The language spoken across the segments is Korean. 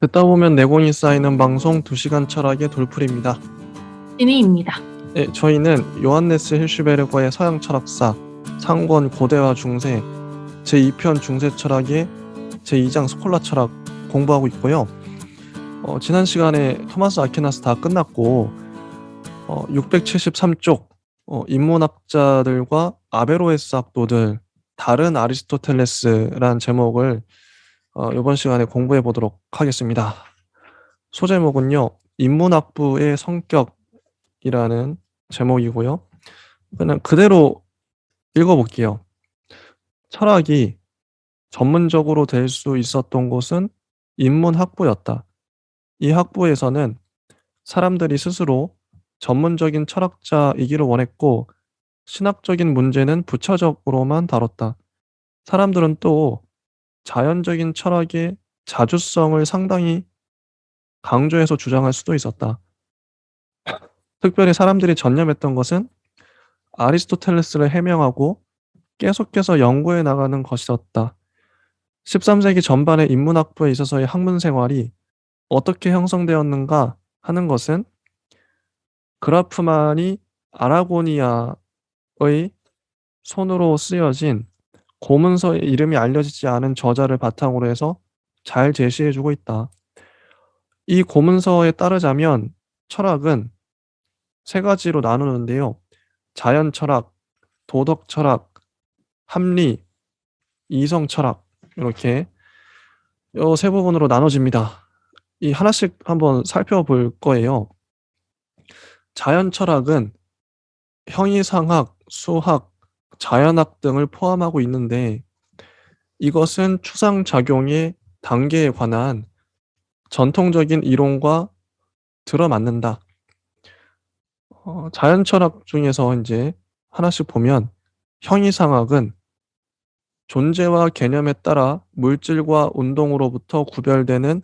듣다 보면 내공이 쌓이는 방송 2시간 철학의 돌풀입니다. 진희입니다. 네, 저희는 요한네스 힐슈베르거의 서양 철학사, 상권 고대와 중세, 제2편 중세 철학의 제2장 스콜라 철학 공부하고 있고요. 지난 시간에 토마스 아퀴나스 다 끝났고 673쪽 인문학자들과 아베로에스 학도들, 다른 아리스토텔레스라는 제목을 이번 시간에 공부해 보도록 하겠습니다. 소제목은요, 인문학부의 성격이라는 제목이고요. 그냥 그대로 읽어볼게요. 철학이 전문적으로 될 수 있었던 곳은 인문학부였다. 이 학부에서는 사람들이 스스로 전문적인 철학자이기를 원했고, 신학적인 문제는 부차적으로만 다뤘다. 사람들은 또 자연적인 철학의 자주성을 상당히 강조해서 주장할 수도 있었다. 특별히 사람들이 전념했던 것은 아리스토텔레스를 해명하고 계속해서 연구해 나가는 것이었다. 13세기 전반의 인문학부에 있어서의 학문 생활이 어떻게 형성되었는가 하는 것은 그라프만이 아라고니아의 손으로 쓰여진 고문서의 이름이 알려지지 않은 저자를 바탕으로 해서 잘 제시해주고 있다. 이 고문서에 따르자면 철학은 세 가지로 나누는데요. 자연 철학, 도덕 철학, 합리, 이성 철학, 이렇게 이 세 부분으로 나눠집니다. 이 하나씩 한번 살펴볼 거예요. 자연 철학은 형이상학, 수학, 자연학 등을 포함하고 있는데, 이것은 추상작용의 단계에 관한 전통적인 이론과 들어맞는다. 자연 철학 중에서 이제 하나씩 보면, 형이상학은 존재와 개념에 따라 물질과 운동으로부터 구별되는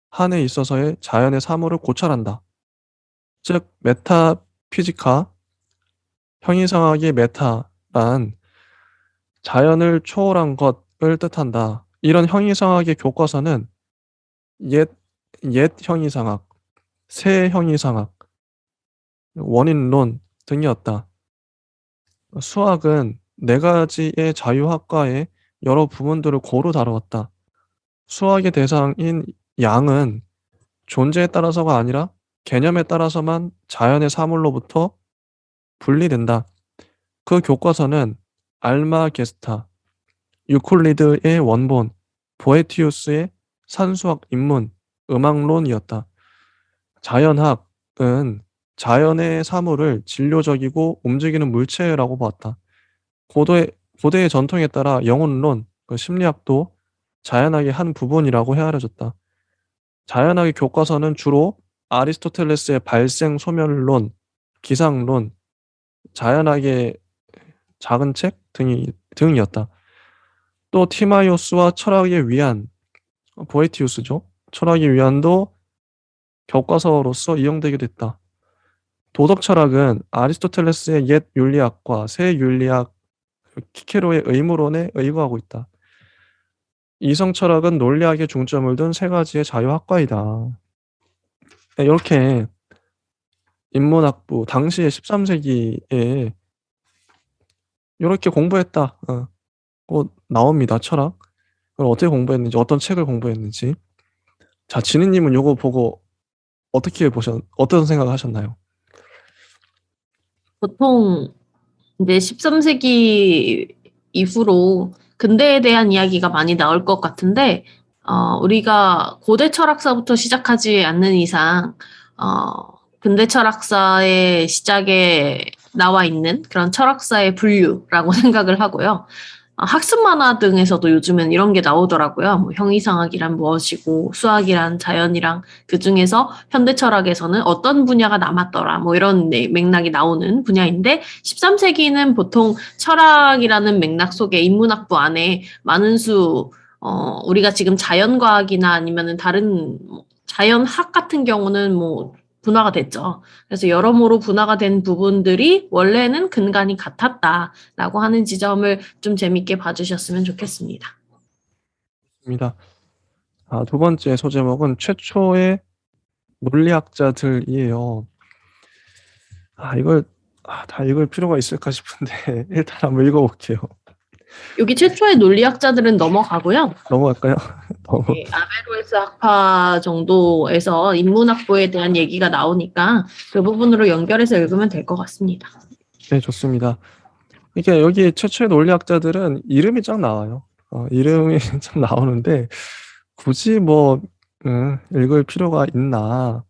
한에 있어서의 자연의 사물을 고찰한다. 즉 메타피지카, 형이상학의 메타란 자연을 초월한 것을 뜻한다. 이런 형이상학의 교과서는 옛 형이상학, 새 형이상학, 원인론 등이었다. 수학은 네 가지의 자유학과의 여러 부분들을 고루 다루었다. 수학의 대상인 양은 존재에 따라서가 아니라 개념에 따라서만 자연의 사물로부터 분리된다. 그 교과서는 알마게스타, 유클리드의 원본, 보에티우스의 산수학 입문, 음악론이었다. 자연학은 자연의 사물을 진료적이고 움직이는 물체라고 보았다. 고대의 전통에 따라 영혼론, 심리학도 자연학의 한 부분이라고 헤아려졌다. 자연학의 교과서는 주로 아리스토텔레스의 발생 소멸론, 기상론, 자연학의 작은 책 등이었다. 또 티마이오스와 철학의 위안, 보에티우스죠. 철학의 위안도 교과서로서 이용되기도 했다. 도덕 철학은 아리스토텔레스의 옛 윤리학과 새 윤리학 키케로의 의무론에 의거하고 있다. 이성 철학은 논리학에 중점을 둔 세 가지의 자유학과이다. 이렇게 인문학부 당시에 13세기에 이렇게 공부했다. 나옵니다. 철학. 그걸 어떻게 공부했는지, 어떤 책을 공부했는지. 자, 진희님은 요거 보고 어떤 생각을 하셨나요? 보통 이제 13세기 이후로 근대에 대한 이야기가 많이 나올 것 같은데, 우리가 고대 철학사부터 시작하지 않는 이상, 근대 철학사의 시작에 나와 있는 그런 철학사의 분류라고 생각을 하고요. 학습 만화 등에서도 요즘엔 이런 게 나오더라고요. 뭐 형이상학이란 무엇이고 수학이란 자연이랑 그 중에서 현대 철학에서는 어떤 분야가 남았더라. 뭐 이런 맥락이 나오는 분야인데 13세기는 보통 철학이라는 맥락 속에 인문학부 안에 많은 우리가 지금 자연과학이나 아니면은 다른 자연학 같은 경우는 뭐 분화가 됐죠. 그래서 여러모로 분화가 된 부분들이 원래는 근간이 같았다라고 하는 지점을 좀 재밌게 봐주셨으면 좋겠습니다. 입니다. 두 번째 소제목은 최초의 논리학자들이에요. 이걸 다 읽을 필요가 있을까 싶은데 일단 한번 읽어볼게요. 여기 최초의 논리학자들은 넘어가고요. 넘어갈까요? 너무 네, 아베로에스 학파 정도에서 인문학부에 대한 얘기가 나오니까 그 부분으로 연결해서 읽으면 될 것 같습니다. 네, 좋습니다. 이게 여기 최초의 논리학자들은 이름이 쫙 나와요. 이름이 참 나오는데 굳이 뭐 읽을 필요가 있나?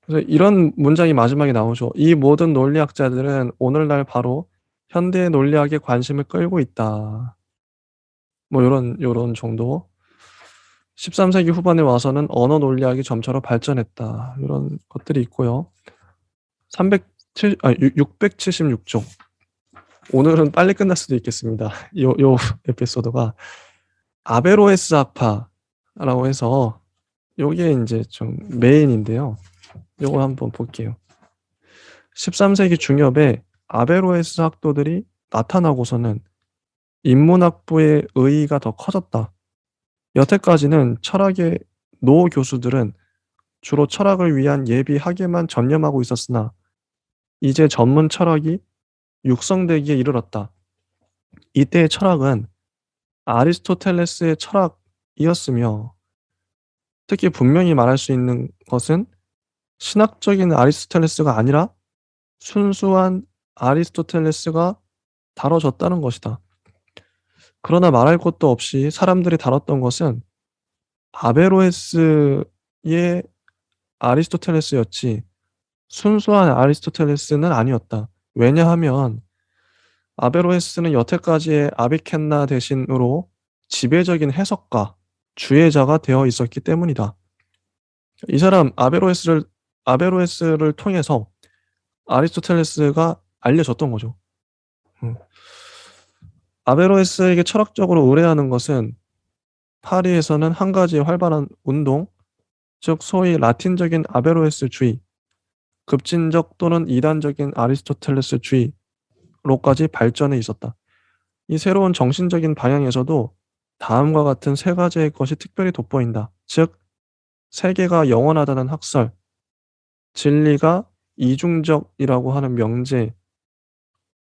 그래서 이런 문장이 마지막에 나오죠. 이 모든 논리학자들은 오늘날 바로 현대 논리학에 관심을 끌고 있다. 뭐 요런 정도. 13세기 후반에 와서는 언어 논리학이 점차로 발전했다. 이런 것들이 있고요. 676쪽. 오늘은 빨리 끝날 수도 있겠습니다. 요 에피소드가 아베로에스 학파라고 해서 요게 이제 좀 메인인데요. 요거 한번 볼게요. 13세기 중엽에 아베로에스 학도들이 나타나고서는 인문학부의 의의가 더 커졌다. 여태까지는 철학의 노 교수들은 주로 철학을 위한 예비 학예만 전념하고 있었으나 이제 전문 철학이 육성되기에 이르렀다. 이때의 철학은 아리스토텔레스의 철학이었으며 특히 분명히 말할 수 있는 것은 신학적인 아리스토텔레스가 아니라 순수한 아리스토텔레스가 다뤄졌다는 것이다. 그러나 말할 것도 없이 사람들이 다뤘던 것은 아베로에스의 아리스토텔레스였지 순수한 아리스토텔레스는 아니었다. 왜냐하면 아베로에스는 여태까지의 아비켄나 대신으로 지배적인 해석가, 주해자가 되어 있었기 때문이다. 이 사람 아베로에스를 통해서 아리스토텔레스가 알려졌던 거죠. 아베로에스에게 철학적으로 의뢰하는 것은 파리에서는 한 가지의 활발한 운동, 즉 소위 라틴적인 아베로에스주의, 급진적 또는 이단적인 아리스토텔레스주의로까지 발전해 있었다. 이 새로운 정신적인 방향에서도 다음과 같은 세 가지의 것이 특별히 돋보인다. 즉, 세계가 영원하다는 학설, 진리가 이중적이라고 하는 명제,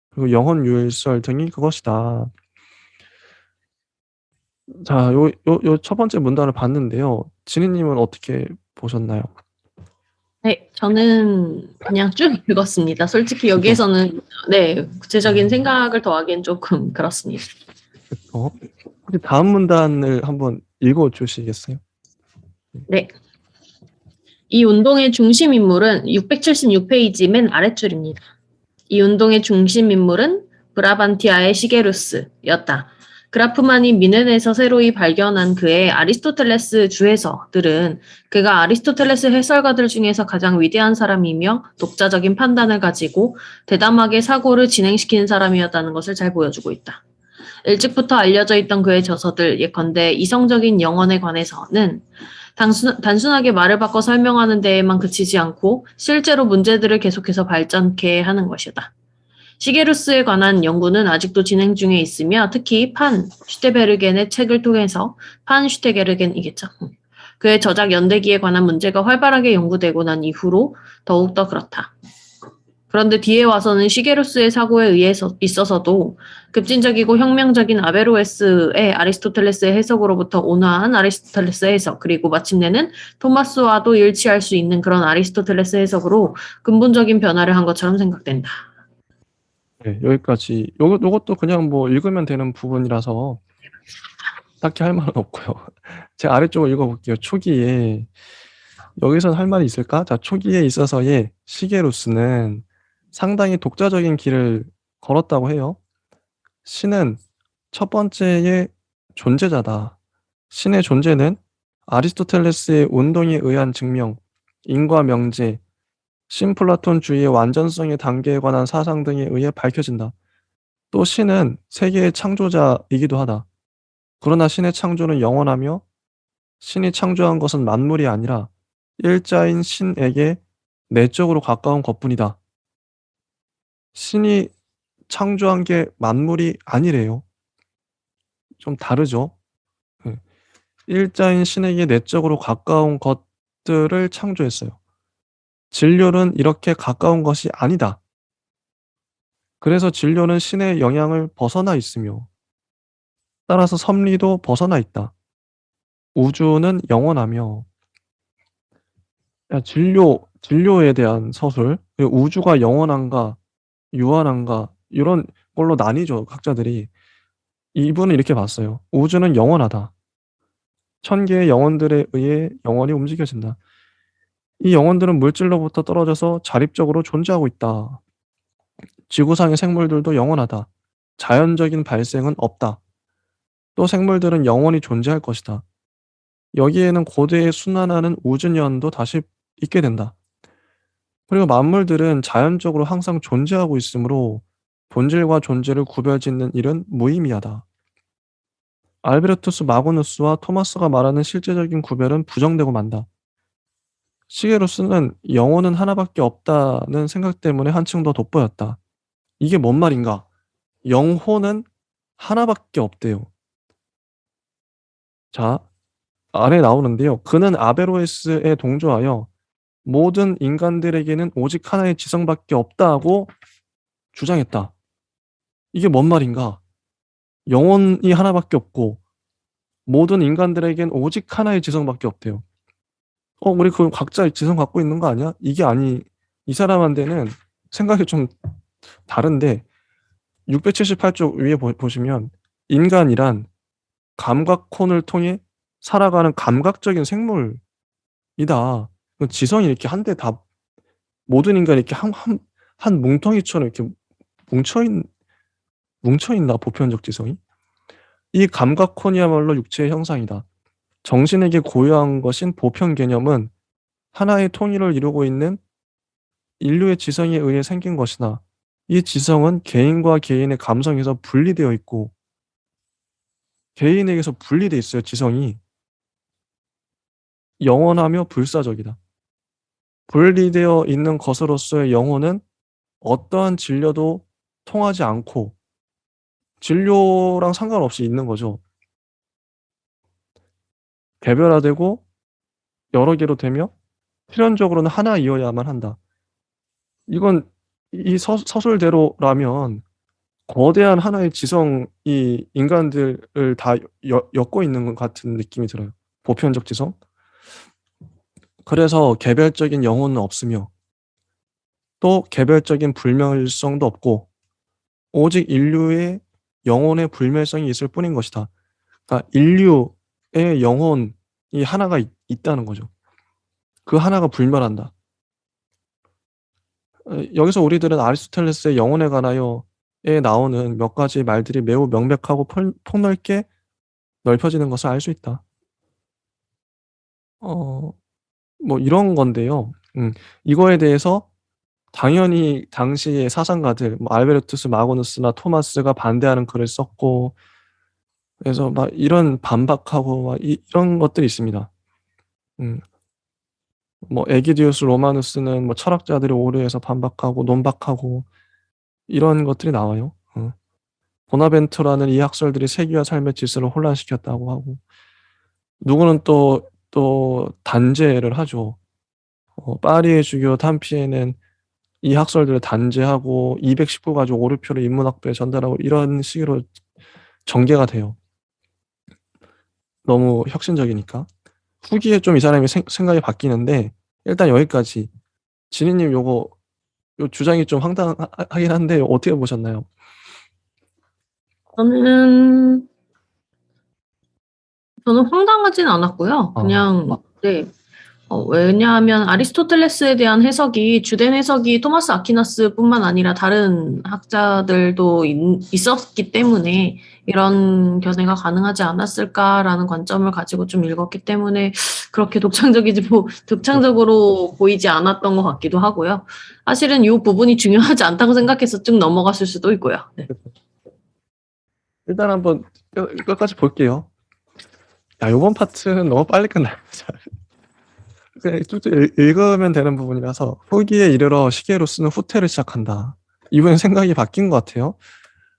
그리고 영혼 유일설 등이 그것이다. 자, 요 첫 번째 문단을 봤는데요. 진희님은 어떻게 보셨나요? 네, 저는 그냥 쭉 읽었습니다. 솔직히 여기에서는 네, 구체적인 생각을 더하기엔 조금 그렇습니다. 혹시 다음 문단을 한번 읽어주시겠어요? 네. 이 운동의 중심 인물은 676페이지 맨 아랫줄입니다. 이 운동의 중심 인물은 브라반티아의 시게루스였다. 그라프만이 미넨에서 새로이 발견한 그의 아리스토텔레스 주해서들은 그가 아리스토텔레스 해설가들 중에서 가장 위대한 사람이며 독자적인 판단을 가지고 대담하게 사고를 진행시키는 사람이었다는 것을 잘 보여주고 있다. 일찍부터 알려져 있던 그의 저서들 예컨대 이성적인 영혼에 관해서는 단순하게 말을 바꿔 설명하는 데에만 그치지 않고 실제로 문제들을 계속해서 발전케 하는 것이다. 시게루스에 관한 연구는 아직도 진행 중에 있으며 특히 판 슈테베르겐의 책을 통해서 판 슈테베르겐이겠죠. 그의 저작 연대기에 관한 문제가 활발하게 연구되고 난 이후로 더욱더 그렇다. 그런데 뒤에 와서는 시게루스의 사고에 의해서 있어서도 급진적이고 혁명적인 아베로에스의 아리스토텔레스의 해석으로부터 온화한 아리스토텔레스 해석 그리고 마침내는 토마스와도 일치할 수 있는 그런 아리스토텔레스 해석으로 근본적인 변화를 한 것처럼 생각된다. 네, 여기까지. 요것도 그냥 뭐 읽으면 되는 부분이라서 딱히 할 말은 없고요. 제가 아래쪽을 읽어볼게요. 초기에 여기선 할 말이 있을까? 자, 초기에 있어서의 시게루스는 상당히 독자적인 길을 걸었다고 해요. 신은 첫 번째의 존재자다. 신의 존재는 아리스토텔레스의 운동에 의한 증명, 인과 명제, 신플라톤주의의 완전성의 단계에 관한 사상 등에 의해 밝혀진다. 또 신은 세계의 창조자이기도 하다. 그러나 신의 창조는 영원하며 신이 창조한 것은 만물이 아니라 일자인 신에게 내적으로 가까운 것뿐이다. 신이 창조한 게 만물이 아니래요. 좀 다르죠. 예. 일자인 신에게 내적으로 가까운 것들을 창조했어요. 진료는 이렇게 가까운 것이 아니다. 그래서 진료는 신의 영향을 벗어나 있으며 따라서 섭리도 벗어나 있다. 우주는 영원하며 진료에 대한 서술, 그리고 우주가 영원한가 유한한가 이런 걸로 나뉘죠. 각자들이. 이분은 이렇게 봤어요. 우주는 영원하다. 천 개의 영혼들에 의해 영원히 움직여진다. 이 영혼들은 물질로부터 떨어져서 자립적으로 존재하고 있다. 지구상의 생물들도 영원하다. 자연적인 발생은 없다. 또 생물들은 영원히 존재할 것이다. 여기에는 고대의 순환하는 우주년도 다시 있게 된다. 그리고 만물들은 자연적으로 항상 존재하고 있으므로 본질과 존재를 구별짓는 일은 무의미하다. 알베르투스 마그누스와 토마스가 말하는 실제적인 구별은 부정되고 만다. 시게루스는 영혼은 하나밖에 없다는 생각 때문에 한층 더 돋보였다. 이게 뭔 말인가? 영혼은 하나밖에 없대요. 자, 아래 나오는데요. 그는 아베로에스에 동조하여 모든 인간들에게는 오직 하나의 지성밖에 없다고 주장했다. 이게 뭔 말인가? 영혼이 하나밖에 없고 모든 인간들에겐 오직 하나의 지성밖에 없대요. 우리 그럼 각자 지성 갖고 있는 거 아니야? 이게 아니, 이 사람한테는 생각이 좀 다른데 678쪽 위에 보시면 인간이란 감각콘을 통해 살아가는 감각적인 생물이다. 지성이 이렇게 한데 다 모든 인간이 이렇게 한 뭉텅이처럼 이렇게 뭉쳐있나 보편적 지성이? 이 감각콘이야말로 육체의 형상이다. 정신에게 고유한 것인 보편 개념은 하나의 통일을 이루고 있는 인류의 지성에 의해 생긴 것이나 이 지성은 개인과 개인의 감성에서 분리되어 있고 개인에게서 분리되어 있어요. 지성이 영원하며 불사적이다. 분리되어 있는 것으로서의 영혼은 어떠한 진료도 통하지 않고 진료랑 상관없이 있는 거죠. 개별화되고 여러 개로 되며 필연적으로는 하나이어야만 한다. 이건 이 서술대로라면 거대한 하나의 지성이 인간들을 다 엮고 있는 것 같은 느낌이 들어요. 보편적 지성. 그래서 개별적인 영혼은 없으며 또 개별적인 불멸성도 없고 오직 인류의 영혼의 불멸성이 있을 뿐인 것이다. 그러니까 인류의 영혼이 하나가 있다는 거죠. 그 하나가 불멸한다. 여기서 우리들은 아리스토텔레스의 영혼에 관하여에 나오는 몇 가지 말들이 매우 명백하고 폭넓게 넓혀지는 것을 알 수 있다. 뭐 이런 건데요. 이거에 대해서 당연히 당시의 사상가들, 뭐 알베르투스 마그누스나 토마스가 반대하는 글을 썼고, 그래서 막 이런 반박하고 막 이런 것들이 있습니다. 뭐 에기디우스 로마누스는 뭐 철학자들이 오류해서 반박하고 논박하고 이런 것들이 나와요. 보나벤투라는 이 학설들이 세계와 삶의 질서를 혼란시켰다고 하고, 누구는 또 단죄를 하죠. 파리의 주교 탐피에는 이 학설들을 단죄하고 219가지 오류표를 인문학부에 전달하고 이런 식으로 전개가 돼요. 너무 혁신적이니까. 후기에 좀 이 사람이 생각이 바뀌는데 일단 여기까지. 지니님 요 주장이 좀 황당하긴 한데 어떻게 보셨나요? 저는 황당하진 않았고요. 그냥 네. 왜냐하면 아리스토텔레스에 대한 해석이 주된 해석이 토마스 아퀴나스뿐만 아니라 다른 학자들도 있었기 때문에 이런 견해가 가능하지 않았을까라는 관점을 가지고 좀 읽었기 때문에 그렇게 독창적으로 보이지 않았던 것 같기도 하고요. 사실은 이 부분이 중요하지 않다고 생각해서 쭉 넘어갔을 수도 있고요. 네. 일단 한번 끝까지 볼게요. 야, 이번 파트는 너무 빨리 끝나요. 그냥 쭉쭉 읽으면 되는 부분이라서 후기에 이르러 시게루스는 후퇴를 시작한다. 이번엔 생각이 바뀐 것 같아요.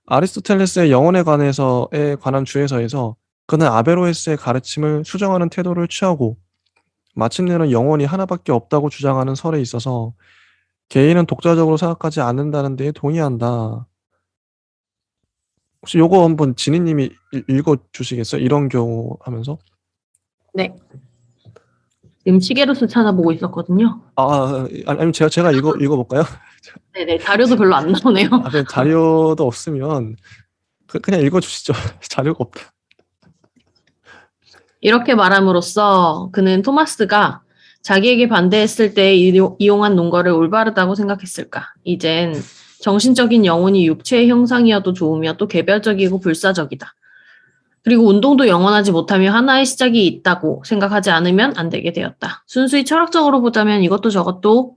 아리스토텔레스의 영혼에 관한 주에서에서 그는 아베로에스의 가르침을 수정하는 태도를 취하고 마침내는 영혼이 하나밖에 없다고 주장하는 설에 있어서 개인은 독자적으로 생각하지 않는다는 데에 동의한다. 혹시 요거 한번 진희님이 읽어 주시겠어요? 이런 경우 하면서. 네. 지금 시계로스 찾아보고 있었거든요. 아니면 제가 읽어볼까요? 네네. 자료도 별로 안 나오네요. 앞에 자료도 없으면 그냥 읽어주시죠. 자료가 없다. 이렇게 말함으로써 그는 토마스가 자기에게 반대했을 때 이용한 논거를 올바르다고 생각했을까? 이젠 정신적인 영혼이 육체의 형상이어도 좋으며 또 개별적이고 불사적이다. 그리고 운동도 영원하지 못하며 하나의 시작이 있다고 생각하지 않으면 안 되게 되었다. 순수히 철학적으로 보자면 이것도 저것도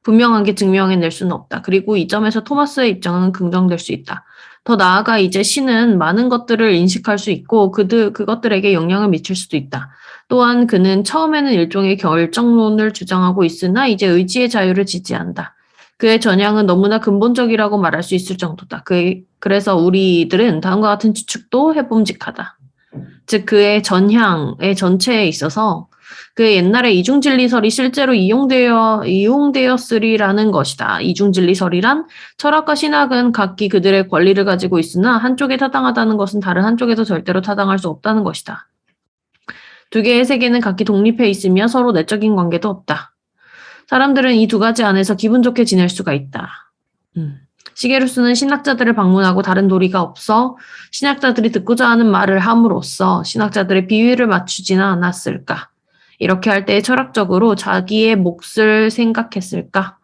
분명하게 증명해낼 수는 없다. 그리고 이 점에서 토마스의 입장은 긍정될 수 있다. 더 나아가 이제 신은 많은 것들을 인식할 수 있고 그것들에게 영향을 미칠 수도 있다. 또한 그는 처음에는 일종의 결정론을 주장하고 있으나 이제 의지의 자유를 지지한다. 그의 전향은 너무나 근본적이라고 말할 수 있을 정도다. 그래서 우리들은 다음과 같은 추측도 해봄직하다. 즉 그의 전향의 전체에 있어서 그 옛날에 이중진리설이 실제로 이용되었으리라는 것이다. 이중진리설이란 철학과 신학은 각기 그들의 권리를 가지고 있으나 한쪽에 타당하다는 것은 다른 한쪽에도 절대로 타당할 수 없다는 것이다. 두 개의 세계는 각기 독립해 있으며 서로 내적인 관계도 없다. 사람들은 이 두 가지 안에서 기분 좋게 지낼 수가 있다. 시게루스는 신학자들을 방문하고 다른 도리가 없어 신학자들이 듣고자 하는 말을 함으로써 신학자들의 비위를 맞추지는 않았을까? 이렇게 할 때 철학적으로 자기의 몫을 생각했을까?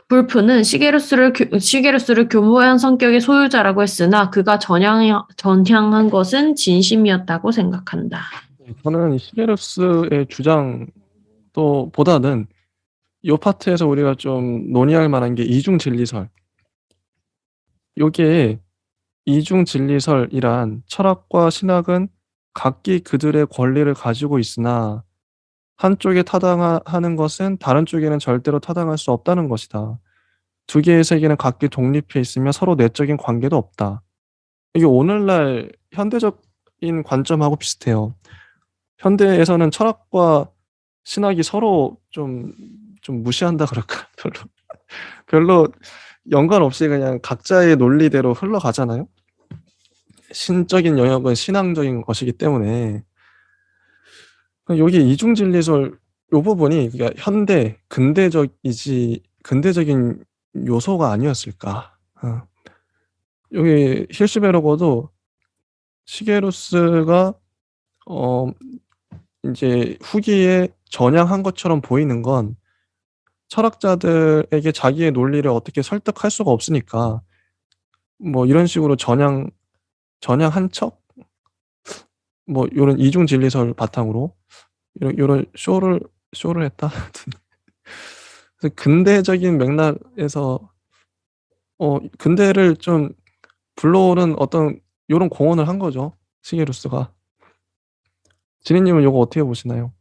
불프는 시게루스를 교묘한 성격의 소유자라고 했으나 그가 전향한 것은 진심이었다고 생각한다. 저는 시게루스의 주장도 보다는 이 파트에서 우리가 좀 논의할 만한 게 이중진리설. 요게 이중진리설이란 철학과 신학은 각기 그들의 권리를 가지고 있으나 한쪽에 타당하는 것은 다른 쪽에는 절대로 타당할 수 없다는 것이다. 두 개의 세계는 각기 독립해 있으며 서로 내적인 관계도 없다. 이게 오늘날 현대적인 관점하고 비슷해요. 현대에서는 철학과 신학이 서로 좀 무시한다 그럴까? 별로 연관 없이 그냥 각자의 논리대로 흘러가잖아요. 신적인 영역은 신앙적인 것이기 때문에 여기 이중진리설 요 부분이 그러니까 근대적인 요소가 아니었을까. 여기 힐스베르거도 시게루스가 이제 후기에 전향한 것처럼 보이는 건 철학자들에게 자기의 논리를 어떻게 설득할 수가 없으니까 뭐 이런 식으로 전향한 척? 뭐 요런 이중진리설 바탕으로 요런 쇼를 했다. 그래서 근대적인 맥락에서 근대를 좀 불러오는 어떤 요런 공헌을 한 거죠. 시게루스가. 진희님은 요거 어떻게 보시나요?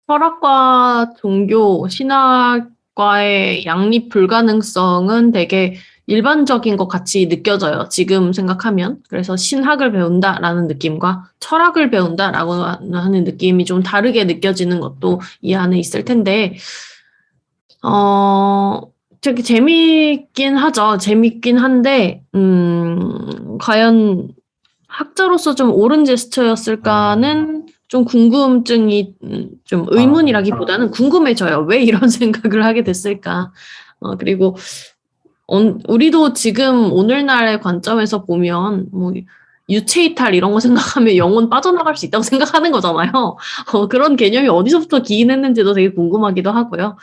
철학과 종교, 신학과의 양립 불가능성은 되게 일반적인 것 같이 느껴져요. 지금 생각하면. 그래서 신학을 배운다라는 느낌과 철학을 배운다라고 하는 느낌이 좀 다르게 느껴지는 것도 이 안에 있을 텐데, 되게 재미있긴 하죠. 재미있긴 한데, 과연 학자로서 좀 옳은 제스처였을까는 좀 궁금증이 좀 의문이라기보다는 궁금해져요. 왜 이런 생각을 하게 됐을까? 그리고 우리도 지금 오늘날의 관점에서 보면 뭐 유체이탈 이런 거 생각하면 영혼 빠져나갈 수 있다고 생각하는 거잖아요. 그런 개념이 어디서부터 기인했는지도 되게 궁금하기도 하고요.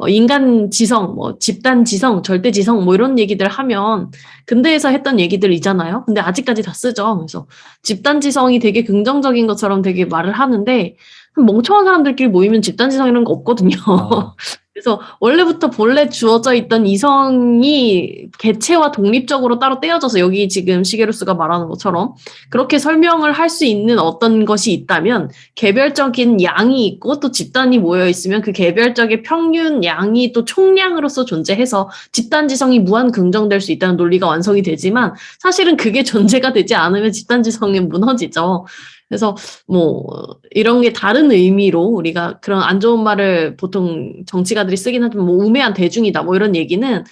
인간 지성, 뭐 집단 지성, 절대 지성 뭐 이런 얘기들 하면 근대에서 했던 얘기들이잖아요. 근데 아직까지 다 쓰죠. 그래서 집단 지성이 되게 긍정적인 것처럼 되게 말을 하는데 멍청한 사람들끼리 모이면 집단지성이라는 거 없거든요. 아, 그래서 원래부터 본래 주어져 있던 이성이 개체와 독립적으로 따로 떼어져서 여기 지금 시게루스가 말하는 것처럼 그렇게 설명을 할 수 있는 어떤 것이 있다면 개별적인 양이 있고 또 집단이 모여 있으면 그 개별적의 평균 양이 또 총량으로서 존재해서 집단지성이 무한 긍정될 수 있다는 논리가 완성이 되지만 사실은 그게 존재가 되지 않으면 집단지성이 무너지죠. 그래서 뭐 이런 게 다른 의미로 우리가 그런 안 좋은 말을 보통 정치가들이 쓰긴 하지만 뭐 우매한 대중이다 뭐 이런 얘기는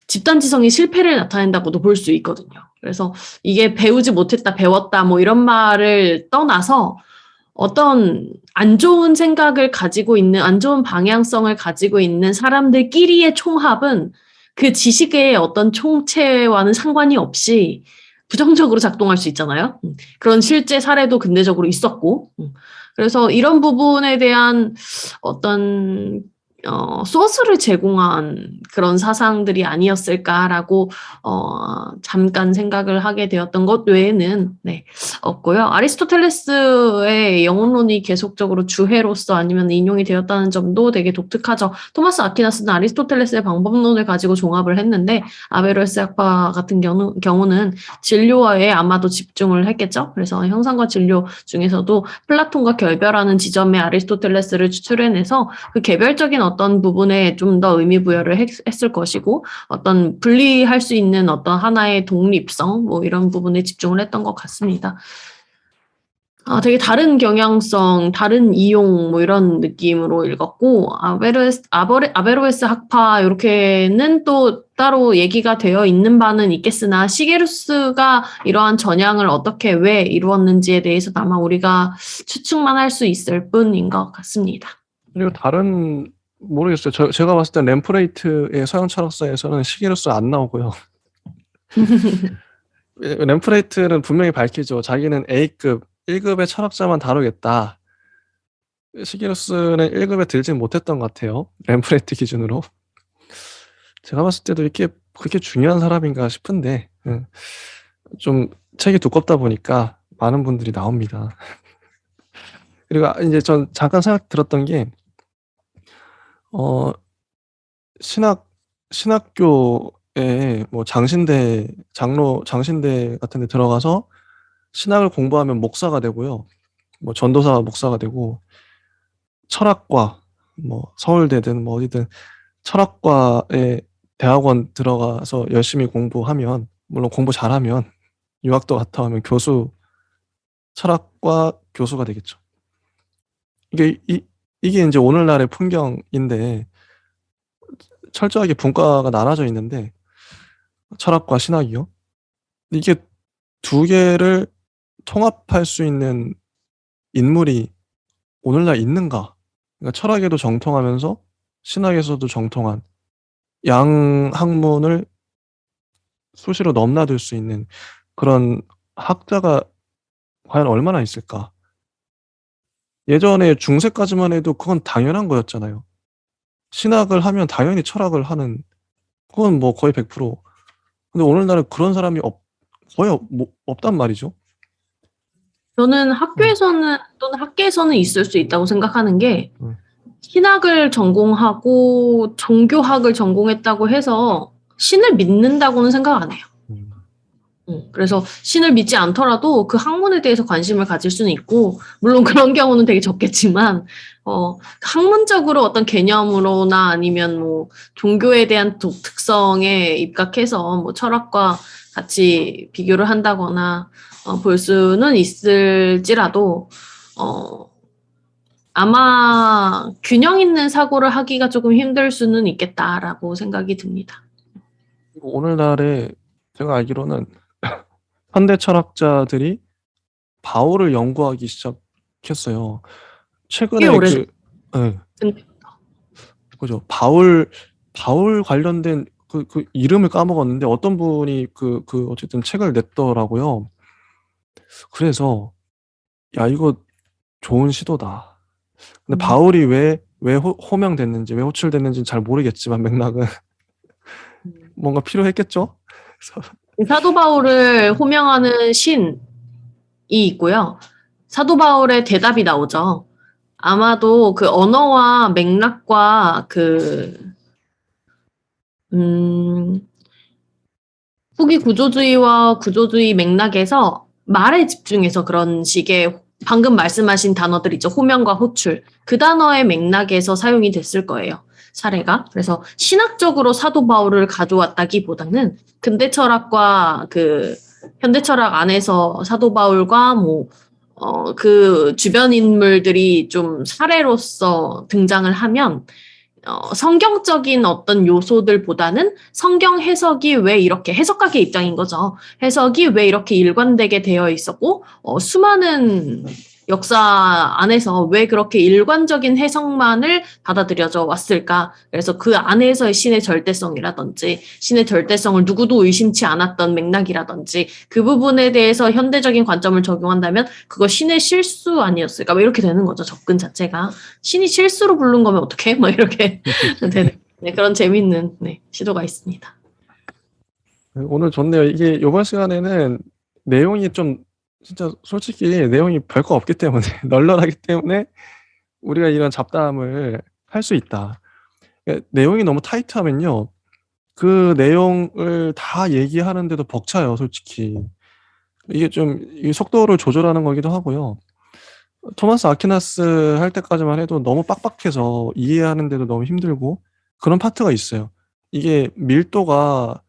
집단지성의 실패를 나타낸다고도 볼 수 있거든요. 그래서 이게 배우지 못했다, 배웠다 뭐 이런 말을 떠나서 어떤 안 좋은 생각을 가지고 있는, 안 좋은 방향성을 가지고 있는 사람들끼리의 총합은 그 지식의 어떤 총체와는 상관이 없이 부정적으로 작동할 수 있잖아요. 그런 실제 사례도 근대적으로 있었고. 그래서 이런 부분에 대한 어떤 소스를 제공한 그런 사상들이 아니었을까라고 잠깐 생각을 하게 되었던 것 외에는 네, 없고요. 아리스토텔레스의 영혼론이 계속적으로 주해로서 아니면 인용이 되었다는 점도 되게 독특하죠. 토마스 아퀴나스는 아리스토텔레스의 방법론을 가지고 종합을 했는데 아베로에스 학파 같은 경우는 진료에 아마도 집중을 했겠죠. 그래서 형상과 진료 중에서도 플라톤과 결별하는 지점에 아리스토텔레스를 추출해내서 그 개별적인 어떤 부분에 좀 더 의미 부여를 했을 것이고 어떤 분리할 수 있는 어떤 하나의 독립성 뭐 이런 부분에 집중을 했던 것 같습니다. 되게 다른 경향성, 다른 이용 뭐 이런 느낌으로 읽었고 아베로에스 학파 이렇게는 또 따로 얘기가 되어 있는 바는 있겠으나 시게루스가 이러한 전향을 어떻게 왜 이루었는지에 대해서 아마 우리가 추측만 할 수 있을 뿐인 것 같습니다. 그리고 다른 모르겠어요. 제가 봤을 때 램프레이트의 서양 철학사에서는 시게루스 안 나오고요. 램프레이트는 분명히 밝히죠. 자기는 A급, 1급의 철학자만 다루겠다. 시게루스는 1급에 들진 못했던 것 같아요. 램프레이트 기준으로. 제가 봤을 때도 이렇게 그렇게 중요한 사람인가 싶은데 좀 책이 두껍다 보니까 많은 분들이 나옵니다. 그리고 이제 전 잠깐 생각 들었던 게 신학교에 뭐 장신대 같은 데 들어가서 신학을 공부하면 목사가 되고요. 뭐 전도사 목사가 되고 철학과 뭐 서울대든 뭐 어디든 철학과에 대학원 들어가서 열심히 공부하면 물론 공부 잘하면 유학도 갔다 오면 철학과 교수가 되겠죠. 이게 이제 오늘날의 풍경인데 철저하게 분과가 나눠져 있는데 철학과 신학이요. 이게 두 개를 통합할 수 있는 인물이 오늘날 있는가? 그러니까 철학에도 정통하면서 신학에서도 정통한 양 학문을 수시로 넘나들 수 있는 그런 학자가 과연 얼마나 있을까? 예전에 중세까지만 해도 그건 당연한 거였잖아요. 신학을 하면 당연히 철학을 하는 그건 뭐 거의 100%. 근데 오늘날은 그런 사람이 거의 없단 말이죠. 저는 학교에서는 있을 수 있다고 생각하는 게 음. 신학을 전공하고 종교학을 전공했다고 해서 신을 믿는다고는 생각 안 해요. 그래서 신을 믿지 않더라도 그 학문에 대해서 관심을 가질 수는 있고, 물론 그런 경우는 되게 적겠지만, 학문적으로 어떤 개념으로나 아니면 뭐 종교에 대한 특성에 입각해서 뭐 철학과 같이 비교를 한다거나 볼 수는 있을지라도, 아마 균형 있는 사고를 하기가 조금 힘들 수는 있겠다라고 생각이 듭니다. 오늘날에 제가 알기로는 현대 철학자들이 바울을 연구하기 시작했어요. 꽤 최근에 오래전. 네, 그죠. 바울 관련된 그 이름을 까먹었는데 어떤 분이 어쨌든 책을 냈더라고요. 그래서 야 이거 좋은 시도다. 근데 바울이 왜 호명됐는지 왜 호출됐는지는 잘 모르겠지만 맥락은 뭔가 필요했겠죠. 그래서 사도 바울을 호명하는 신이 있고요. 사도 바울의 대답이 나오죠. 아마도 그 언어와 맥락과 음, 후기 구조주의와 구조주의 맥락에서 말에 집중해서 그런 식의 방금 말씀하신 단어들 있죠. 호명과 호출. 그 단어의 맥락에서 사용이 됐을 거예요. 사례가. 그래서 신학적으로 사도 바울을 가져왔다기보다는 근대 철학과 현대 철학 안에서 사도 바울과 그 주변 인물들이 좀 사례로서 등장을 하면 성경적인 어떤 요소들보다는 성경 해석이 왜 이렇게 해석가의 입장인 거죠. 해석이 왜 이렇게 일관되게 되어 있었고 수많은 역사 안에서 왜 그렇게 일관적인 해석만을 받아들여져 왔을까? 그래서 그 안에서의 신의 절대성이라든지 신의 절대성을 누구도 의심치 않았던 맥락이라든지 그 부분에 대해서 현대적인 관점을 적용한다면 그거 신의 실수 아니었을까? 뭐 이렇게 되는 거죠. 접근 자체가. 신이 실수로 부른 거면 어떡해? 뭐 이렇게 되는 그런 재밌는 시도가 있습니다. 오늘 좋네요. 이게 이번 시간에는 내용이 좀 진짜 솔직히 내용이 별거 없기 때문에 널널하기 때문에 우리가 이런 잡담을 할 수 있다. 그러니까 내용이 너무 타이트하면요. 그 내용을 다 얘기하는데도 벅차요, 솔직히. 이게 좀 이 속도를 조절하는 거기도 하고요. 토마스 아퀴나스 할 때까지만 해도 너무 빡빡해서 이해하는데도 너무 힘들고 그런 파트가 있어요. 이게 밀도가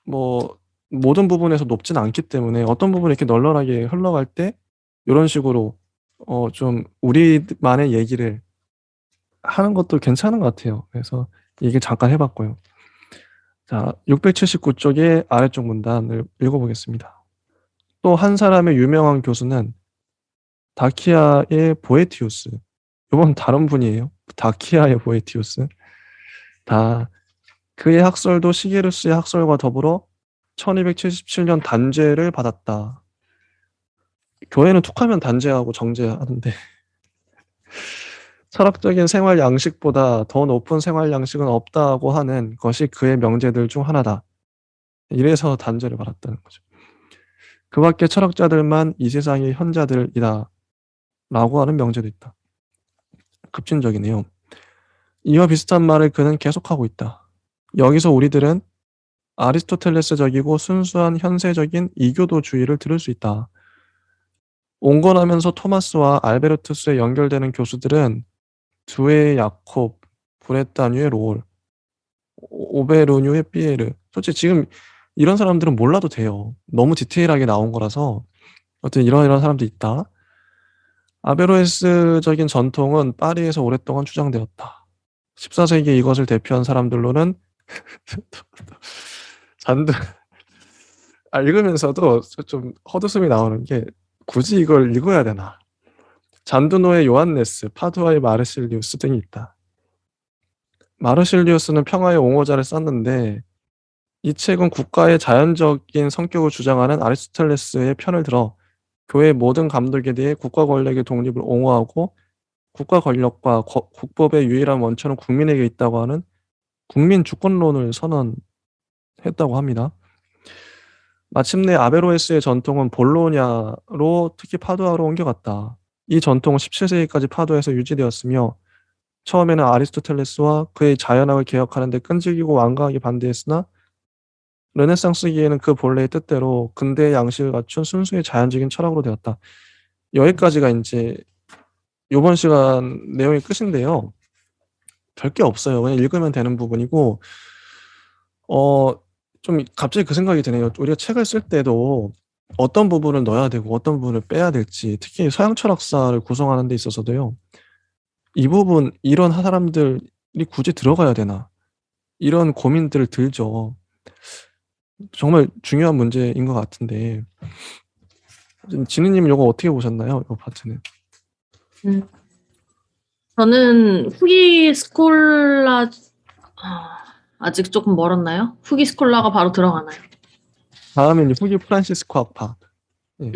뭐 모든 부분에서 높진 않기 때문에 어떤 부분이 이렇게 널널하게 흘러갈 때 요런 식으로 좀 우리만의 얘기를 하는 것도 괜찮은 것 같아요. 그래서 얘기를 잠깐 해 봤고요. 자, 679 쪽의 아래쪽 문단을 읽어 보겠습니다. 또 한 사람의 유명한 교수는 다키아의 보에티우스. 요건 다른 분이에요. 다키아의 보에티우스. 다 그의 학설도 시게르스의 학설과 더불어 1277년 단죄를 받았다. 교회는 툭하면 단죄하고 정죄하는데 철학적인 생활 양식보다 더 높은 생활 양식은 없다고 하는 것이 그의 명제들 중 하나다. 이래서 단죄를 받았다는 거죠. 그 밖에 철학자들만 이 세상의 현자들이다. 라고 하는 명제도 있다. 급진적이네요. 이와 비슷한 말을 그는 계속하고 있다. 여기서 우리들은 아리스토텔레스적이고 순수한 현세적인 이교도주의를 들을 수 있다. 온건하면서 토마스와 알베르투스에 연결되는 교수들은 두에의 야콥, 브레타뉴의 롤, 오베르뉴의 피에르. 솔직히 지금 이런 사람들은 몰라도 돼요. 너무 디테일하게 나온 거라서 어떤 이런 사람도 있다. 아베로에스적인 전통은 파리에서 오랫동안 주장되었다. 14세기에 이것을 대표한 사람들로는 잔드 읽으면서도 좀 헛웃음이 나오는 게 굳이 이걸 읽어야 되나? 잔드노의 요한네스, 파두아의 마르실리우스 등이 있다. 마르실리우스는 평화의 옹호자를 썼는데 이 책은 국가의 자연적인 성격을 주장하는 아리스토텔레스의 편을 들어 교회의 모든 감독에 대해 국가 권력의 독립을 옹호하고 국가 권력과 국법의 유일한 원천은 국민에게 있다고 하는 국민 주권론을 선언했다고 합니다. 마침내 아베로에스의 전통은 볼로냐로 특히 파두아로 옮겨갔다. 이 전통은 17세기까지 파두아에서 유지되었으며 처음에는 아리스토텔레스와 그의 자연학을 개혁하는 데 끈질기고 완강하게 반대했으나 르네상스기에는 그 본래의 뜻대로 근대의 양식을 갖춘 순수의 자연적인 철학으로 되었다. 여기까지가 이제 이번 시간 내용이 끝인데요. 별게 없어요. 그냥 읽으면 되는 부분이고 좀 갑자기 그 생각이 드네요. 우리가 책을 쓸 때도 어떤 부분을 넣어야 되고 어떤 부분을 빼야 될지 특히 서양 철학사를 구성하는 데 있어서도요. 이 부분 이런 사람들이 굳이 들어가야 되나 이런 고민들을 들죠. 정말 중요한 문제인 것 같은데 진희님은 이거 어떻게 보셨나요? 이 파트는. 저는 후기 스콜라 아직 조금 멀었나요? 후기 스콜라가 바로 들어가나요? 다음엔 후기 프란시스코 학파. 네.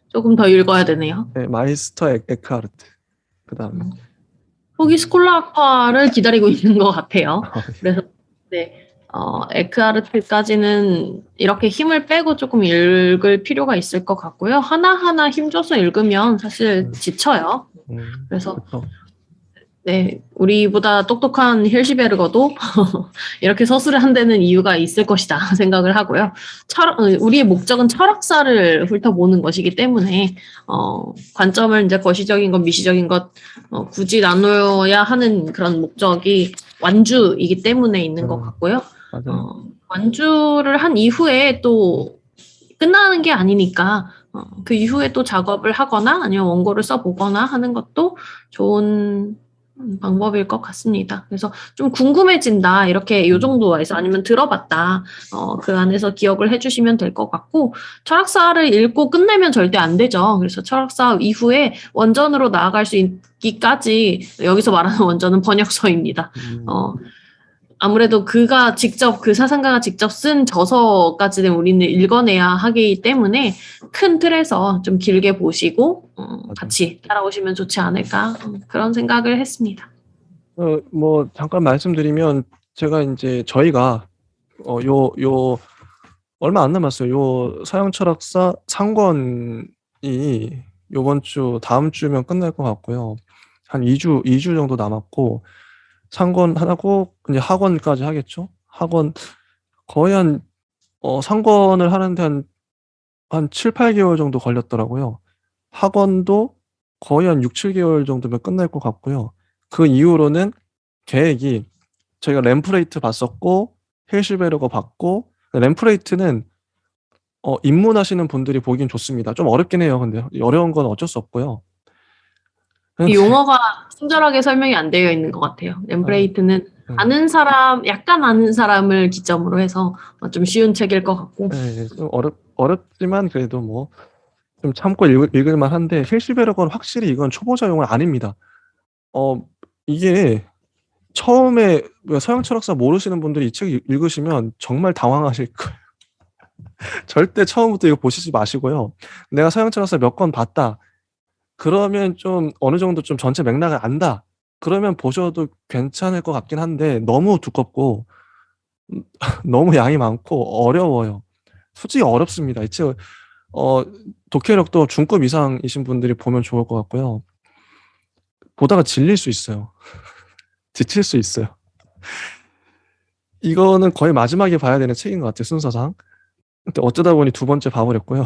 조금 더 읽어야 되네요. 네, 마이스터 에크하르트. 그 다음에 후기 스콜라 학파를 기다리고 있는 것 같아요. 그래서 에크하르트까지는 이렇게 힘을 빼고 조금 읽을 필요가 있을 것 같고요. 하나하나 힘줘서 읽으면 사실 지쳐요. 그래서 그렇죠. 네, 우리보다 똑똑한 힐시베르거도 이렇게 서술을 한다는 이유가 있을 것이다 생각을 하고요. 우리의 목적은 철학사를 훑어보는 것이기 때문에 관점을 이제 거시적인 것, 미시적인 것 굳이 나눠야 하는 그런 목적이 완주이기 때문에 있는 것 같고요. 맞아요. 완주를 한 이후에 또 끝나는 게 아니니까 그 이후에 또 작업을 하거나 아니면 원고를 써보거나 하는 것도 좋은 방법일 것 같습니다. 그래서 좀 궁금해진다 이렇게 요 정도에서 아니면 들어봤다 그 안에서 기억을 해주시면 될 것 같고 철학사를 읽고 끝내면 절대 안 되죠. 그래서 철학사 이후에 원전으로 나아갈 수 있기까지 여기서 말하는 원전은 번역서입니다. 아무래도 그가 직접 그 사상가가 직접 쓴 저서까지는 우리는 읽어내야 하기 때문에 큰 틀에서 좀 길게 보시고 같이 따라오시면 좋지 않을까 그런 생각을 했습니다. 뭐 잠깐 말씀드리면 제가 이제 저희가 요 얼마 안 남았어요. 요 서양 철학사 상권이 요번 주 다음 주면 끝날 것 같고요. 한 2주 정도 남았고 상권 하고 이제 학원까지 하겠죠. 학원 거의 상권을 하는데 한 7, 8개월 정도 걸렸더라고요. 학원도 거의 한 6, 7개월 정도면 끝날 것 같고요. 그 이후로는 계획이 저희가 램프레이트 봤었고 힐시베르거 봤고 램프레이트는 입문하시는 분들이 보기엔 좋습니다. 좀 어렵긴 해요. 근데 어려운 건 어쩔 수 없고요. 근데 용어가 친절하게 설명이 안 되어 있는 것 같아요. 엠브레이트는 아는 사람, 약간 아는 사람을 기점으로 해서 좀 쉬운 책일 것 같고. 네, 좀 어렵지만 그래도 뭐 좀 참고 읽을 만한데 힐시베르거는 확실히 이건 초보자 용어 아닙니다. 이게 처음에 서양 철학사 모르시는 분들이 이 책 읽으시면 정말 당황하실 거예요. 절대 처음부터 이거 보시지 마시고요. 내가 서양 철학사 몇 권 봤다. 그러면 좀 어느 정도 좀 전체 맥락을 안다. 그러면 보셔도 괜찮을 것 같긴 한데 너무 두껍고 너무 양이 많고 어려워요. 솔직히 어렵습니다. 이 책 독해력도 중급 이상이신 분들이 보면 좋을 것 같고요. 보다가 질릴 수 있어요. 지칠 수 있어요. 이거는 거의 마지막에 봐야 되는 책인 것 같아요, 순서상. 근데 어쩌다 보니 두 번째 봐버렸고요.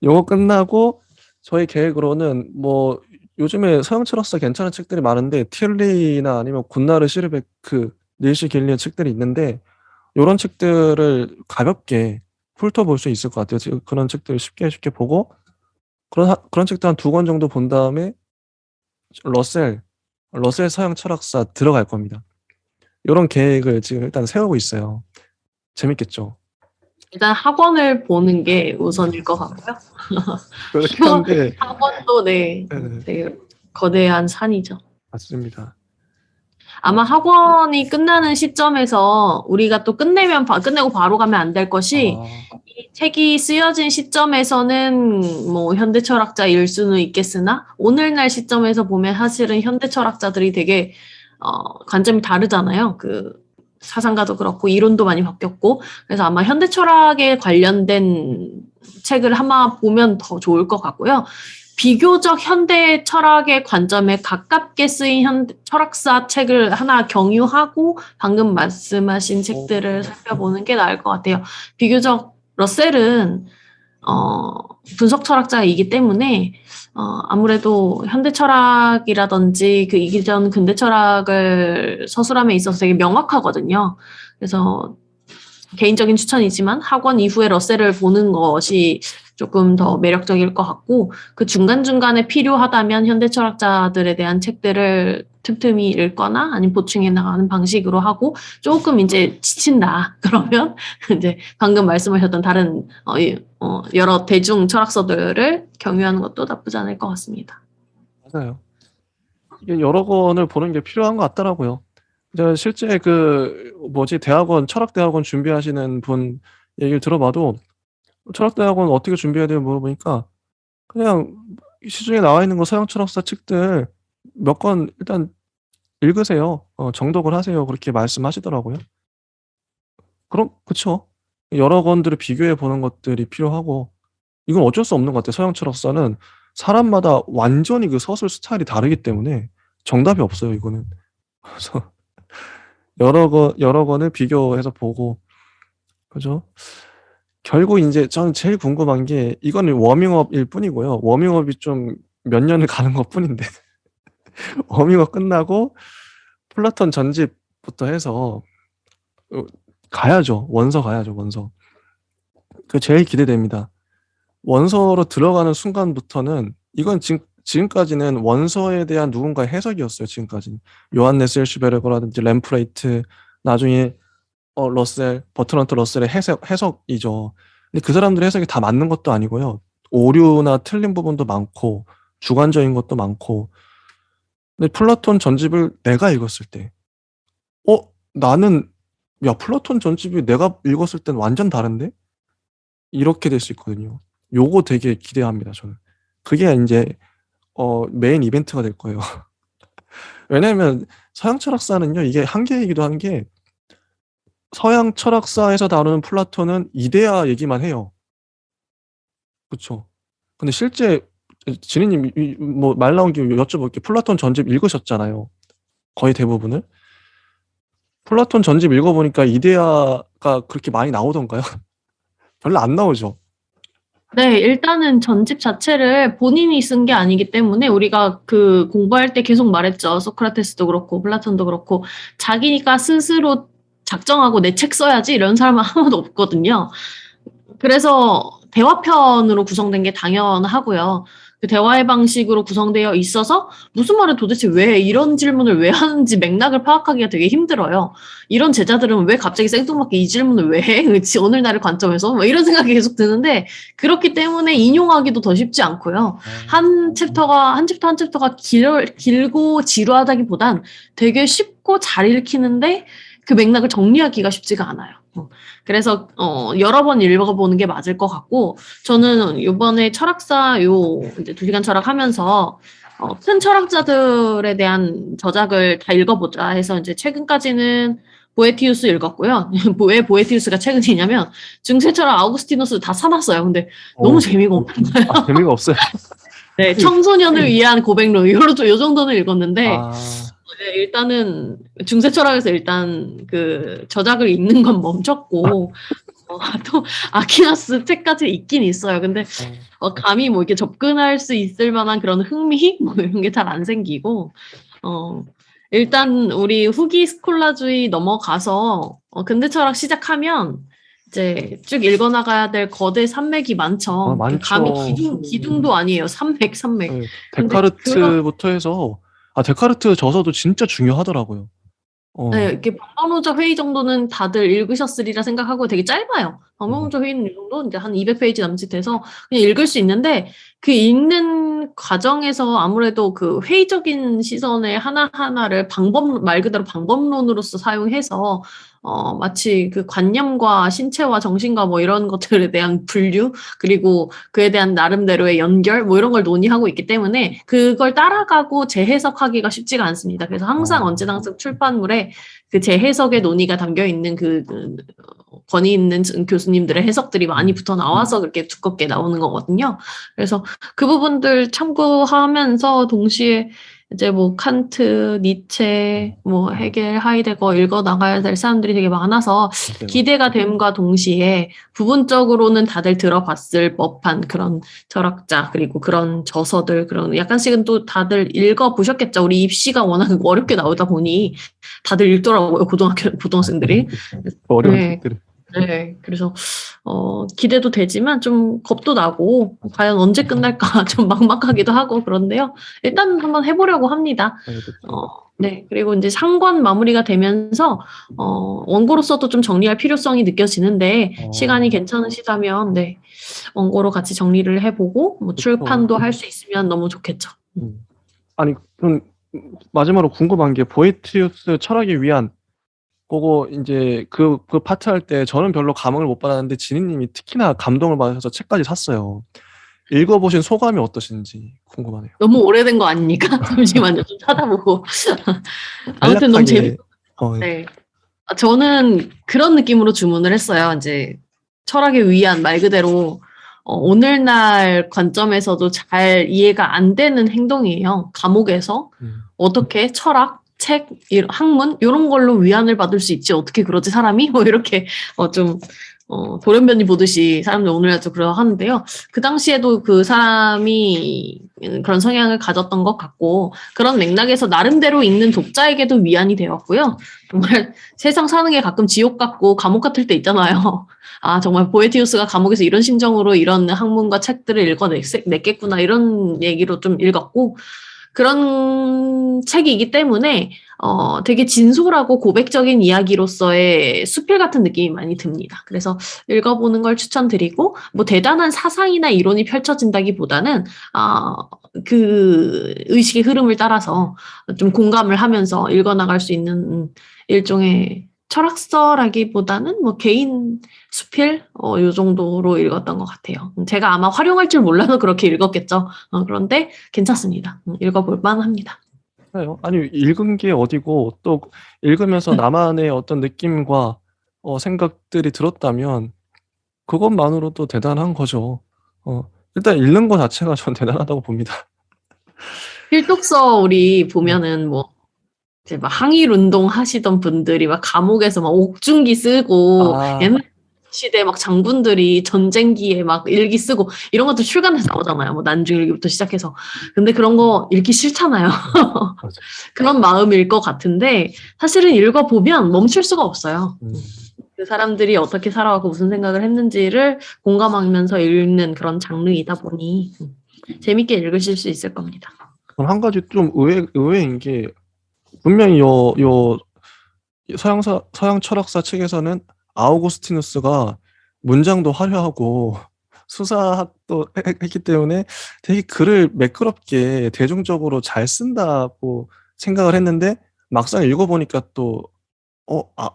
요거 끝나고 저희 계획으로는 뭐 요즘에 서양 철학사 괜찮은 책들이 많은데 틸리나 아니면 군나르 시르베크, 닐시 길리의 책들이 있는데 요런 책들을 가볍게 훑어볼 수 있을 것 같아요. 지금 그런 책들을 쉽게 보고 그런 책들 한 2권 정도 본 다음에 러셀 서양 철학사 들어갈 겁니다. 요런 계획을 지금 일단 세우고 있어요. 재밌겠죠? 일단 학원을 보는 게 우선일 것 같고요. 그렇긴 한데 학원도 네, 되게 거대한 산이죠. 맞습니다. 아마 학원이 끝나는 시점에서 우리가 또 끝내고 바로 가면 안 될 것이 이 책이 쓰여진 시점에서는 뭐 현대 철학자일 수는 있겠으나 오늘날 시점에서 보면 사실은 현대 철학자들이 되게 관점이 다르잖아요. 그 사상가도 그렇고 이론도 많이 바뀌었고 그래서 아마 현대 철학에 관련된 책을 아마 보면 더 좋을 것 같고요. 비교적 현대 철학의 관점에 가깝게 쓰인 철학사 책을 하나 경유하고 방금 말씀하신 책들을 살펴보는 게 나을 것 같아요. 비교적 러셀은 분석 철학자이기 때문에 아무래도 현대 철학이라든지 그 이전 근대 철학을 서술함에 있어서 되게 명확하거든요. 그래서 개인적인 추천이지만 학원 이후에 러셀을 보는 것이 조금 더 매력적일 것 같고 그 중간중간에 필요하다면 현대 철학자들에 대한 책들을 틈틈이 읽거나 아니면 보충해 나가는 방식으로 하고 조금 이제 지친다 그러면 이제 방금 말씀하셨던 다른 여러 대중 철학서들을 경유하는 것도 나쁘지 않을 것 같습니다. 맞아요. 이게 여러 권을 보는 게 필요한 것 같더라고요. 제가 실제 대학원, 철학대학원 준비하시는 분 얘기를 들어봐도 철학대학원 어떻게 준비해야 돼요? 물어보니까 그냥 시중에 나와 있는 거 서양 철학사 책들 몇 권 일단 읽으세요. 정독을 하세요. 그렇게 말씀하시더라고요. 그럼 그쵸. 여러 권들을 비교해 보는 것들이 필요하고 이건 어쩔 수 없는 것 같아요. 서양 철학사는 사람마다 완전히 그 서술 스타일이 다르기 때문에 정답이 없어요, 이거는. 그래서 여러 권을 비교해서 보고 그죠? 결국 이제 저는 제일 궁금한 게 이거는 워밍업일 뿐이고요. 워밍업이 좀 몇 년을 가는 것뿐인데 워밍업 끝나고 플라톤 전집부터 해서 어, 가야죠. 원서 가야죠. 원서. 그 제일 기대됩니다. 원서로 들어가는 순간부터는 이건 지금까지는 원서에 대한 누군가의 해석이었어요. 지금까지 요한네스 힐슈베르거라든지 램프레이트 나중에 러셀 버트런트 러셀의 해석이죠. 근데 그 사람들의 해석이 다 맞는 것도 아니고요. 오류나 틀린 부분도 많고 주관적인 것도 많고. 근데 플라톤 전집을 내가 읽었을 때, 나는 야 플라톤 전집이 내가 읽었을 땐 완전 다른데? 이렇게 될 수 있거든요. 요거 되게 기대합니다, 저는. 그게 이제 메인 이벤트가 될 거예요. 왜냐면 서양 철학사는요, 이게 한계이기도 한 게 서양 철학사에서 다루는 플라톤은 이데아 얘기만 해요. 그렇죠. 근데 실제 지니님 뭐 말 나온 김에 여쭤볼게요. 플라톤 전집 읽으셨잖아요. 거의 대부분을. 플라톤 전집 읽어보니까 이데아가 그렇게 많이 나오던가요? 별로 안 나오죠. 네, 일단은 전집 자체를 본인이 쓴 게 아니기 때문에 우리가 그 공부할 때 계속 말했죠. 소크라테스도 그렇고 플라톤도 그렇고 자기가 스스로 작정하고 내 책 써야지 이런 사람은 아무도 없거든요. 그래서 대화편으로 구성된 게 당연하고요. 그 대화의 방식으로 구성되어 있어서 무슨 말을 도대체 왜 이런 질문을 왜 하는지 맥락을 파악하기가 되게 힘들어요. 이런 제자들은 왜 갑자기 생뚱맞게 이 질문을 왜 해? 오늘날을 관점에서 뭐 이런 생각이 계속 드는데 그렇기 때문에 인용하기도 더 쉽지 않고요. 한 챕터가 한 챕터가 길고 지루하다기보단 되게 쉽고 잘 읽히는데 그 맥락을 정리하기가 쉽지가 않아요. 그래서 여러 번 읽어보는 게 맞을 것 같고 저는 이번에 철학사 이제 2시간 철학 하면서 큰 철학자들에 대한 저작을 다 읽어보자 해서 이제 최근까지는 보에티우스 읽었고요. 왜 보에티우스가 최근이냐면 중세철학 아우구스티누스 다 사놨어요. 근데 너무 재미가 없는 거예요. 재미가 없어요. 네, 청소년을 위한 고백론 요 정도는 읽었는데 아, 네, 일단은 중세 철학에서 일단 그 저작을 읽는 건 멈췄고 또 아퀴나스 책까지 있긴 있어요. 근데 감히 뭐 이렇게 접근할 수 있을 만한 그런 흥미 뭐 이런 게 잘 안 생기고 일단 우리 후기 스콜라주의 넘어가서 근대 철학 시작하면 이제 쭉 읽어나가야 될 거대 산맥이 많죠. 많죠. 감히 기둥도 아니에요. 산맥. 네, 근데 그런 데카르트부터 해서 데카르트 저서도 진짜 중요하더라고요. 네, 이렇게 방방로자 회의 정도는 다들 읽으셨으리라 생각하고 되게 짧아요. 방방로자 회의는 이 정도 이제 한 200페이지 남짓해서 그냥 읽을 수 있는데 그 읽는 과정에서 아무래도 그 회의적인 시선의 하나하나를 말 그대로 방법론으로서 사용해서 마치 그 관념과 신체와 정신과 뭐 이런 것들에 대한 분류 그리고 그에 대한 나름대로의 연결 뭐 이런 걸 논의하고 있기 때문에 그걸 따라가고 재해석하기가 쉽지가 않습니다. 그래서 항상 언제나 항상 출판물에 그 재해석의 논의가 담겨 있는 그 권위 있는 교수님들의 해석들이 많이 붙어 나와서 그렇게 두껍게 나오는 거거든요. 그래서 그 부분들 참고하면서 동시에 이제 뭐 칸트, 니체, 뭐 헤겔, 하이데거 읽어 나가야 될 사람들이 되게 많아서 기대가 됨과 동시에 부분적으로는 다들 들어봤을 법한 그런 철학자 그리고 그런 저서들 그런 약간씩은 또 다들 읽어 보셨겠죠. 우리 입시가 워낙 어렵게 나오다 보니 다들 읽더라고요. 고등학생들이. 어려운 네. 책들을. 네, 그래서 기대도 되지만 좀 겁도 나고 과연 언제 끝날까 좀 막막하기도 하고 그런데요. 일단 한번 해보려고 합니다. 네, 그리고 이제 상권 마무리가 되면서 원고로서도 좀 정리할 필요성이 느껴지는데 시간이 괜찮으시다면 네, 원고로 같이 정리를 해보고 뭐 출판도 할 수 있으면 너무 좋겠죠. 아니 그럼 마지막으로 궁금한 게 보에티우스 철학에 위한 그거 이제 그 파트 할 때 저는 별로 감흥을 못 받았는데 지니님이 특히나 감동을 받아서 책까지 샀어요. 읽어보신 소감이 어떠신지 궁금하네요. 너무 오래된 거 아닙니까? 잠시만요, 좀 찾아보고. 아무튼 너무 재밌. 네. 저는 그런 느낌으로 주문을 했어요. 이제 철학의 위안 말 그대로 오늘날 관점에서도 잘 이해가 안 되는 행동이에요. 감옥에서 어떻게 철학, 책, 학문 이런 걸로 위안을 받을 수 있지? 어떻게 그러지 사람이? 뭐 이렇게 좀 돌연변이 보듯이 사람들 오늘날도 그러 하는데요. 그 당시에도 그 사람이 그런 성향을 가졌던 것 같고 그런 맥락에서 나름대로 읽는 독자에게도 위안이 되었고요. 정말 세상 사는 게 가끔 지옥 같고 감옥 같을 때 있잖아요. 아 정말 보에티우스가 감옥에서 이런 심정으로 이런 학문과 책들을 읽어냈겠구나 이런 얘기로 좀 읽었고 그런 책이기 때문에 되게 진솔하고 고백적인 이야기로서의 수필 같은 느낌이 많이 듭니다. 그래서 읽어보는 걸 추천드리고 뭐 대단한 사상이나 이론이 펼쳐진다기보다는 그 의식의 흐름을 따라서 좀 공감을 하면서 읽어나갈 수 있는 일종의 철학서라기보다는 뭐 개인 수필 요 정도로 읽었던 것 같아요. 제가 아마 활용할 줄 몰라서 그렇게 읽었겠죠. 그런데 괜찮습니다. 읽어볼 만합니다. 그래요. 아니 읽은 게 어디고 또 읽으면서 나만의 어떤 느낌과 생각들이 들었다면 그것만으로도 대단한 거죠. 일단 읽는 거 자체가 전 대단하다고 봅니다. 필독서 우리 보면은 뭐 이제 막 항일 운동 하시던 분들이 막 감옥에서 막 옥중기 쓰고 옛날 시대 막 장군들이 전쟁기에 막 일기 쓰고 이런 것도 출간해서 나오잖아요. 뭐 난중일기부터 시작해서. 근데 그런 거 읽기 싫잖아요. 그런 마음일 것 같은데 사실은 읽어보면 멈출 수가 없어요. 그 사람들이 어떻게 살아왔고 무슨 생각을 했는지를 공감하면서 읽는 그런 장르이다 보니 재밌게 읽으실 수 있을 겁니다. 그럼 한 가지 좀 의외인 게 분명히 서양 철학사 책에서는 아우구스티누스가 문장도 화려하고 수사도 했기 때문에 되게 글을 매끄럽게 대중적으로 잘 쓴다고 생각을 했는데 막상 읽어보니까 또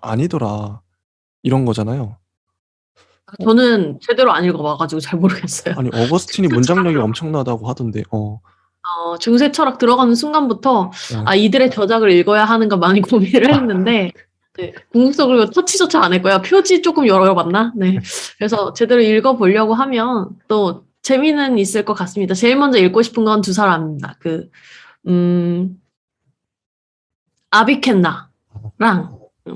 아니더라 이런 거잖아요. 저는 제대로 안 읽어봐가지고 잘 모르겠어요. 아니 어거스틴이 문장력이 엄청나다고 하던데. 중세 철학 들어가는 순간부터 네. 이들의 저작을 읽어야 하는가 많이 고민을 했는데 네, 궁극적으로 터치조차 안 했고요. 표지 조금 열어봤나? 네. 그래서 제대로 읽어보려고 하면 또 재미는 있을 것 같습니다. 제일 먼저 읽고 싶은 건 두 사람입니다. 아비켄나랑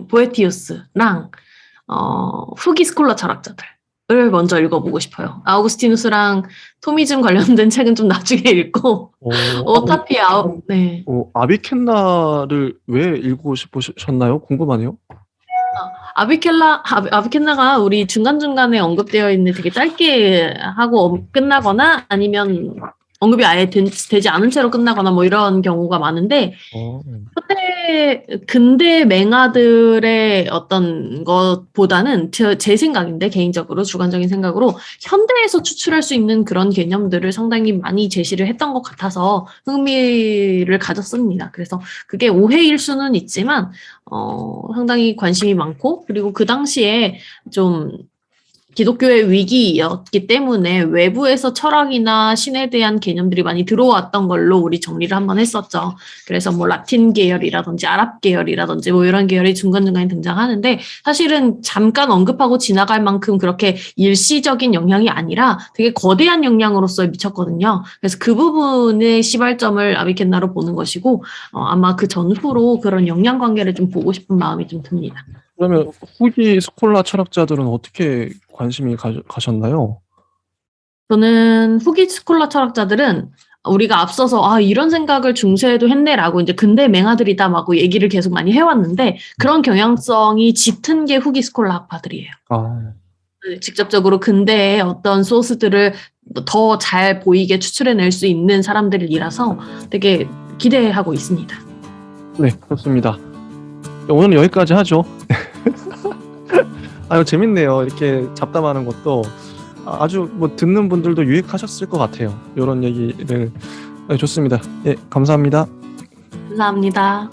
보에티우스랑 후기 스콜라 철학자들을 먼저 읽어보고 싶어요. 아우구스티누스랑 토미즘 관련된 책은 좀 나중에 읽고 어차피 네. 아비켄나를 왜 읽고 싶으셨나요? 궁금하네요. 아비켄나가 우리 중간중간에 언급되어 있는 되게 짧게 하고 끝나거나 아니면 언급이 아예 되지 않은 채로 끝나거나 뭐 이런 경우가 많은데 근대 맹아들의 어떤 것보다는 제 생각인데 개인적으로 주관적인 생각으로 현대에서 추출할 수 있는 그런 개념들을 상당히 많이 제시를 했던 것 같아서 흥미를 가졌습니다. 그래서 그게 오해일 수는 있지만 상당히 관심이 많고 그리고 그 당시에 좀 기독교의 위기였기 때문에 외부에서 철학이나 신에 대한 개념들이 많이 들어왔던 걸로 우리 정리를 한번 했었죠. 그래서 뭐 라틴 계열이라든지 아랍 계열이라든지 뭐 이런 계열이 중간중간에 등장하는데 사실은 잠깐 언급하고 지나갈 만큼 그렇게 일시적인 영향이 아니라 되게 거대한 영향으로서 미쳤거든요. 그래서 그 부분의 시발점을 아비켄나로 보는 것이고 아마 그 전후로 그런 영향 관계를 좀 보고 싶은 마음이 좀 듭니다. 그러면 후기 스콜라 철학자들은 어떻게 관심이 가셨나요? 저는 후기 스콜라 철학자들은 우리가 앞서서 이런 생각을 중세에도 했네라고 이제 근대 맹아들이다 하고 얘기를 계속 많이 해왔는데 그런 경향성이 짙은 게 후기 스콜라 학파들이에요. 직접적으로 근대의 어떤 소스들을 더 잘 보이게 추출해낼 수 있는 사람들이라서 되게 기대하고 있습니다. 네, 그렇습니다. 오늘은 여기까지 하죠. 아유 재밌네요. 이렇게 잡담하는 것도 아주 뭐 듣는 분들도 유익하셨을 것 같아요. 이런 얘기를 좋습니다. 예, 감사합니다. 감사합니다.